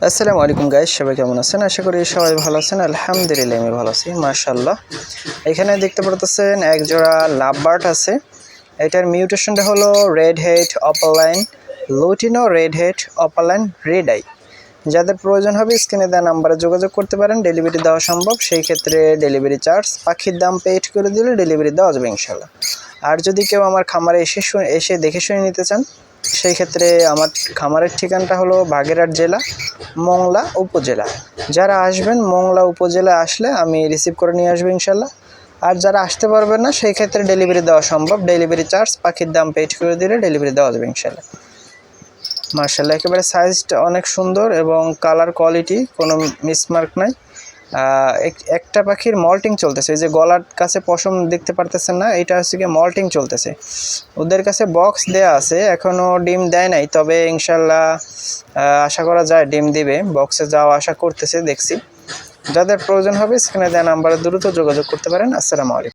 আসসালামু আলাইকুম গাইস, সবাই কেমন আছেন? আশা করি সবাই ভালো আছেন। আলহামদুলিল্লাহ আমি ভালো আছি, মাশাআল্লাহ। এখানে দেখতে পারতেছেন এক জোড়া লাভ বার্ড আছে। এটার মিউটেশনটা হলো red head opaline lutino red head opaline red eye. যাদের প্রয়োজন হবে স্ক্রিনে দেওয়া নাম্বারে যোগাযোগ করতে পারেন। ডেলিভারি দেওয়া সম্ভব, সেই ক্ষেত্রে ডেলিভারি চার্জ পাখির দাম পেড করে দিলে ডেলিভারি দেওয়া যাবে ইনশাল্লাহ। আর যদি কেউ আমার খামারে এসে দেখে শুনে নিতে চান, সেই ক্ষেত্রে আমার খামারের ঠিকানাটা হলো বাগেরহাট জেলা, মংলা উপজেলা। যারা আসবেন মংলা উপজেলা আসলে আমি রিসিভ করে নিয়ে আসবো ইনশাল্লাহ। আর যারা আসতে পারবেন না, সেই ক্ষেত্রে ডেলিভারি দেওয়া সম্ভব। ডেলিভারি চার্জ পাখির দাম পেড করে দিলে ডেলিভারি দেওয়া যাবে ইনশাল্লাহ। মার্শাল্লাহ, একেবারে সাইজটা অনেক সুন্দর এবং কালার কোয়ালিটি কোনো মিসমার্ক নাই। একটা পাখির মল্টিং চলতেছে, এই যে গলার কাছে পশম দেখতে পারতেছেন না, এটা হচ্ছে কি মল্টিং চলতেছে। ওদের কাছে বক্স দেয়া আছে, এখনও ডিম দেয় নাই, তবে ইনশাল্লাহ আশা করা যায় ডিম দিবে। বক্সে যাওয়া আশা করতেছে, দেখছি। যাদের প্রয়োজন হবে স্ক্রিনে দেওয়া নাম্বারে দ্রুত যোগাযোগ করতে পারেন। আসসালামু আলাইকুম।